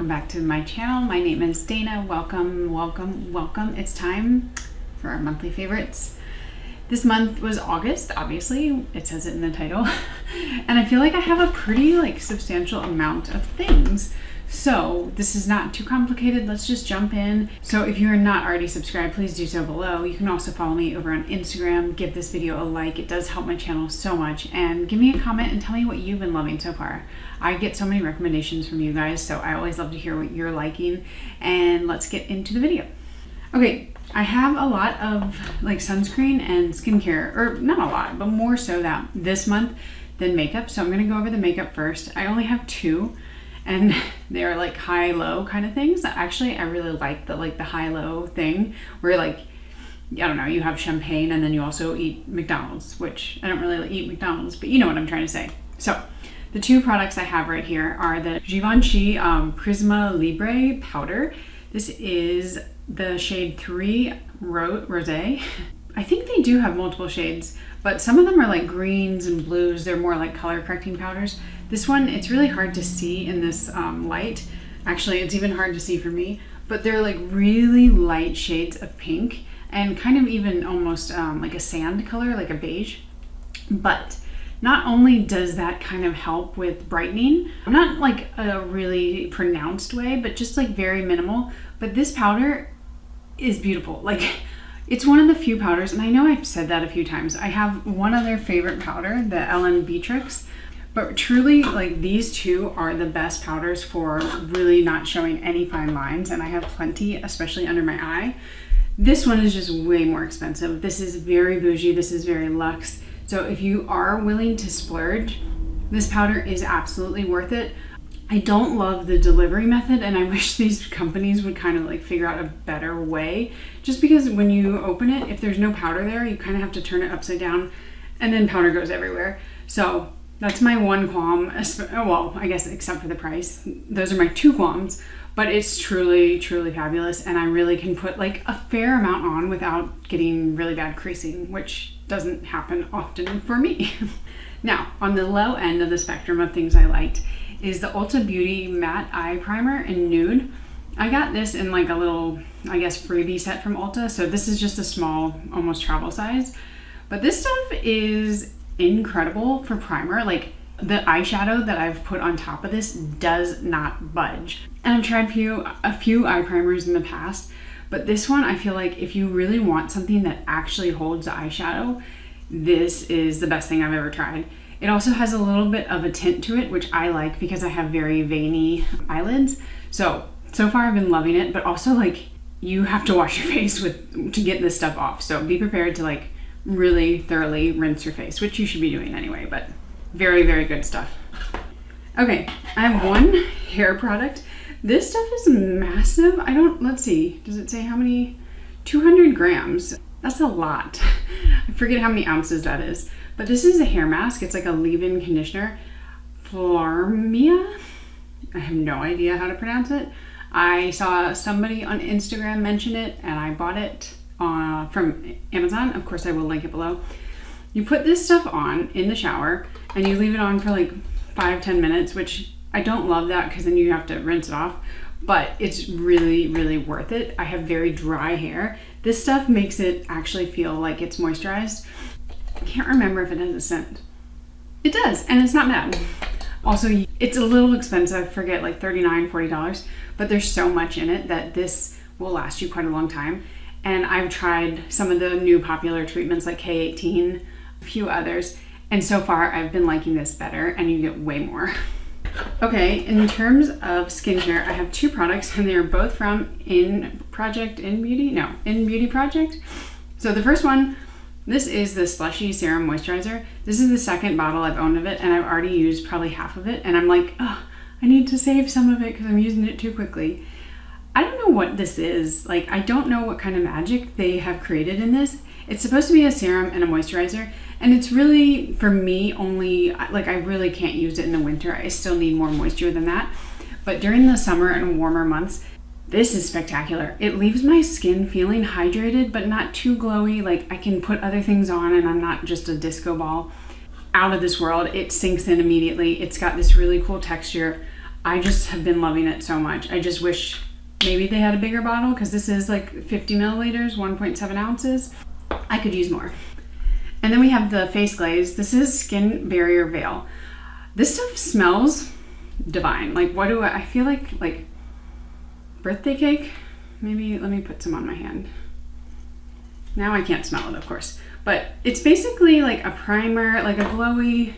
welcome back to my channel. My name is Dana. Welcome. It's time for our monthly favorites. This month was August, obviously, it says it in the title. And I feel like I have a pretty substantial amount of things. So this is not too complicated. Let's just jump in. So if you're not already subscribed, please do so below. You can also follow me over on Instagram. Give this video a like. It does help my channel so much. And give me a comment and tell me what you've been loving so far. I get so many recommendations from you guys, so I always love to hear what you're liking. And let's get into the video. Okay, I have a lot of sunscreen and skincare, or not a lot, but more so that this month than makeup. So I'm gonna go over the makeup first. I only have two, and they're high-low kind of things. Actually, I really like the high-low thing where I don't know, you have champagne and then you also eat McDonald's, which I don't really eat McDonald's, but you know what I'm trying to say. So the two products I have right here are the Givenchy Prisme Libre powder. This is the shade 3 Rosé. I think they do have multiple shades, but some of them are greens and blues. They're more color correcting powders. This one, it's really hard to see in this light. Actually, it's even hard to see for me, but they're really light shades of pink and kind of even almost like a sand color, like a beige. But not only does that kind of help with brightening, not a really pronounced way, but just very minimal. But this powder is beautiful. It's one of the few powders, and I know I've said that a few times. I have one other favorite powder, the iNNBEAUTY, but truly these two are the best powders for really not showing any fine lines, and I have plenty, especially under my eye. This one is just way more expensive. This is very bougie, this is very luxe. So if you are willing to splurge, this powder is absolutely worth it. I don't love the delivery method, and I wish these companies would kind of figure out a better way. Just because when you open it, if there's no powder there, you kind of have to turn it upside down and then powder goes everywhere. So that's my one qualm. Well, I guess except for the price. Those are my two qualms, but it's truly, truly fabulous. And I really can put a fair amount on without getting really bad creasing, which doesn't happen often for me. Now, on the low end of the spectrum of things I liked is the Ulta Beauty Matte Eye Primer in Nude. I got this in a little, I guess, freebie set from Ulta. So this is just a small, almost travel size. But this stuff is incredible for primer. The eyeshadow that I've put on top of this does not budge. And I've tried a few eye primers in the past, but this one, I feel if you really want something that actually holds the eyeshadow, this is the best thing I've ever tried. It also has a little bit of a tint to it, which I like because I have very veiny eyelids. So far I've been loving it, but also you have to wash your face to get this stuff off. So be prepared to really thoroughly rinse your face, which you should be doing anyway, but very, very good stuff. Okay, I have one hair product. This stuff is massive. Let's see, does it say how many? 200 grams. That's a lot. I forget how many ounces that is. But this is a hair mask. It's a leave-in conditioner. Flarmia? I have no idea how to pronounce it. I saw somebody on Instagram mention it, and I bought it from Amazon. Of course, I will link it below. You put this stuff on in the shower, and you leave it on for 5-10 minutes, which I don't love that because then you have to rinse it off, but it's really, really worth it. I have very dry hair. This stuff makes it actually feel like it's moisturized. I can't remember if it has a scent. It does, and it's not bad. Also, it's a little expensive. I forget, $39, $40, but there's so much in it that this will last you quite a long time. And I've tried some of the new popular treatments like K18, a few others, and so far I've been liking this better, and you get way more. Okay, in terms of skincare, I have two products, and they are both from iNNBEAUTY Project. So the first one, this is the Slushy Serum Moisturizer. This is the second bottle I've owned of it, and I've already used probably half of it, and I'm oh, I need to save some of it because I'm using it too quickly. I don't know what this is. I don't know what kind of magic they have created in this. It's supposed to be a serum and a moisturizer, and it's really, for me, only, I really can't use it in the winter. I still need more moisture than that. But during the summer and warmer months, this is spectacular. It leaves my skin feeling hydrated, but not too glowy. I can put other things on and I'm not just a disco ball. Out of this world. It sinks in immediately. It's got this really cool texture. I just have been loving it so much. I just wish maybe they had a bigger bottle, because this is like 50 milliliters, 1.7 ounces. I could use more. And then we have the face glaze. This is Skin Barrier Veil. This stuff smells divine. Like, what do I feel like birthday cake? Maybe let me put some on my hand. Now I can't smell it, of course. But it's basically like a primer, like a glowy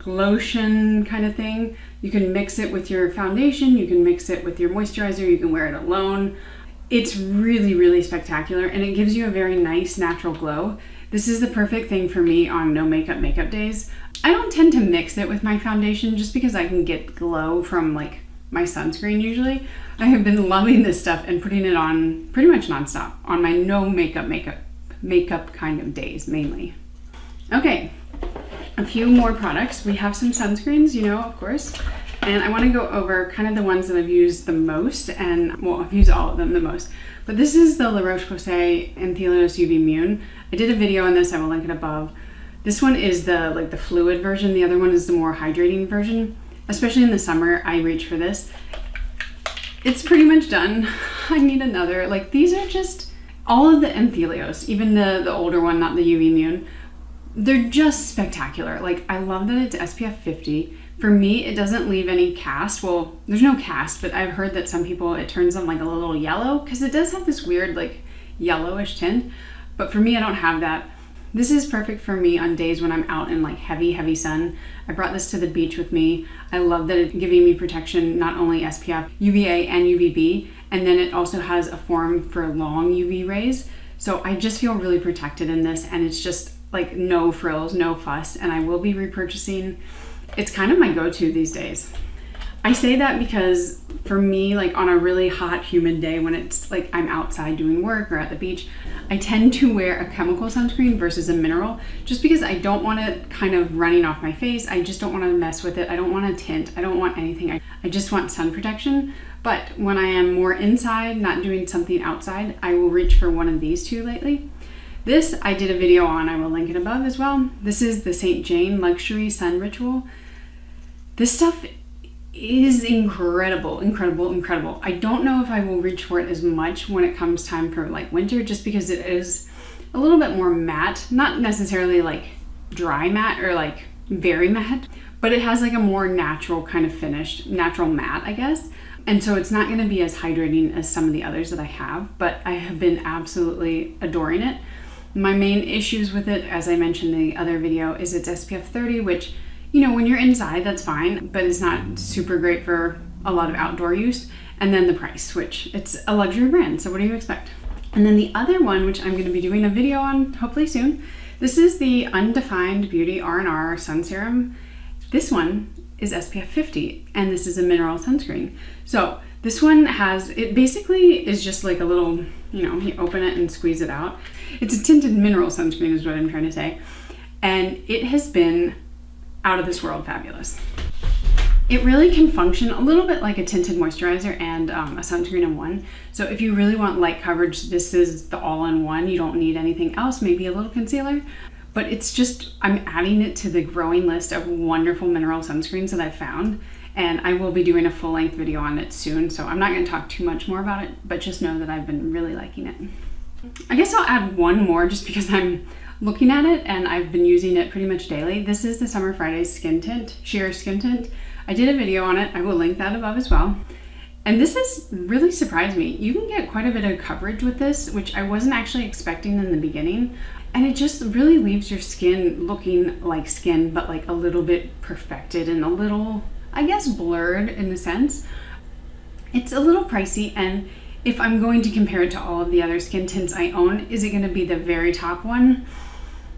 lotion kind of thing. You can mix it with your foundation, you can mix it with your moisturizer, you can wear it alone. It's really, really spectacular, and it gives you a very nice natural glow. This is the perfect thing for me on no makeup days. I don't tend to mix it with my foundation just because I can get glow from like my sunscreen usually. I have been loving this stuff and putting it on pretty much nonstop on my no makeup kind of days mainly. Okay, a few more products. We have some sunscreens, you know, of course. And I want to go over kind of the ones that I've used the most, and well, I've used all of them the most. But this is the LaRoche-Posay Anthelios UVMune. I did a video on this, I will link it above. This one is the fluid version, the other one is the more hydrating version. Especially in the summer, I reach for this. It's pretty much done. I need another. Like, these are just, all of the Anthelios, even the older one, not the UVMune, they're just spectacular. Like, I love that it's SPF 50. For me, it doesn't leave any cast. Well, there's no cast, but I've heard that some people, it turns them like a little yellow, because it does have this weird like yellowish tint. But for me, I don't have that. This is perfect for me on days when I'm out in like heavy sun. I brought this to the beach with me. I love that it's giving me protection, not only SPF, UVA and UVB, and then it also has a form for long UV rays. So I just feel really protected in this, and it's just like no frills, no fuss, and I will be repurchasing. It's kind of my go-to these days. I say that because for me, like on a really hot, humid day when it's like I'm outside doing work or at the beach, I tend to wear a chemical sunscreen versus a mineral, just because I don't want it kind of running off my face. I just don't want to mess with it. I don't want a tint. I don't want anything. I just want sun protection. But when I am more inside, not doing something outside, I will reach for one of these two lately. This I did a video on, I will link it above as well. This is the St. Jane Luxury Sun Ritual. This stuff is incredible. I don't know if I will reach for it as much when it comes time for like winter, just because it is a little bit more matte, not necessarily like dry matte or like very matte, but it has like a more natural kind of finish, natural matte, I guess. And so it's not going to be as hydrating as some of the others that I have, but I have been absolutely adoring it. My main issues with it, as I mentioned in the other video, is it's SPF 30, which, you know, when you're inside, that's fine, but it's not super great for a lot of outdoor use. And then the price, which it's a luxury brand, so what do you expect? And then the other one, which I'm going to be doing a video on hopefully soon, this is the Undefined R&R Sun Serum. This one is SPF 50, and this is a mineral sunscreen. So this one has, it basically is just like a little, you know, you open it and squeeze it out. It's a tinted mineral sunscreen is what I'm trying to say. And it has been out of this world fabulous. It really can function a little bit like a tinted moisturizer and a sunscreen in one. So if you really want light coverage, this is the all-in-one. You don't need anything else, maybe a little concealer. But it's just, I'm adding it to the growing list of wonderful mineral sunscreens that I've found. And I will be doing a full-length video on it soon. So I'm not going to talk too much more about it, but just know that I've been really liking it. I guess I'll add one more just because I'm looking at it and I've been using it pretty much daily. This is the Summer Fridays Skin Tint, Sheer Skin Tint. I did a video on it. I will link that above as well. And this has really surprised me. You can get quite a bit of coverage with this, which I wasn't actually expecting in the beginning. And it just really leaves your skin looking like skin, but like a little bit perfected and a little, I guess, blurred in a sense. It's a little pricey, and if I'm going to compare it to all of the other skin tints I own, is it going to be the very top one?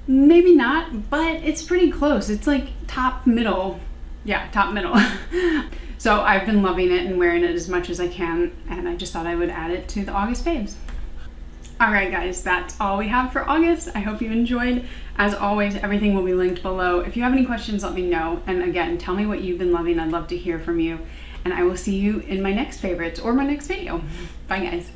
Maybe not, but it's pretty close. It's like top middle. Yeah, top middle. So I've been loving it and wearing it as much as I can, and I just thought I would add it to the August faves. All right, guys, that's all we have for August. I hope you enjoyed. As always, everything will be linked below. If you have any questions, let me know. And again, tell me what you've been loving. I'd love to hear from you. And I will see you in my next favorites or my next video. Bye, guys.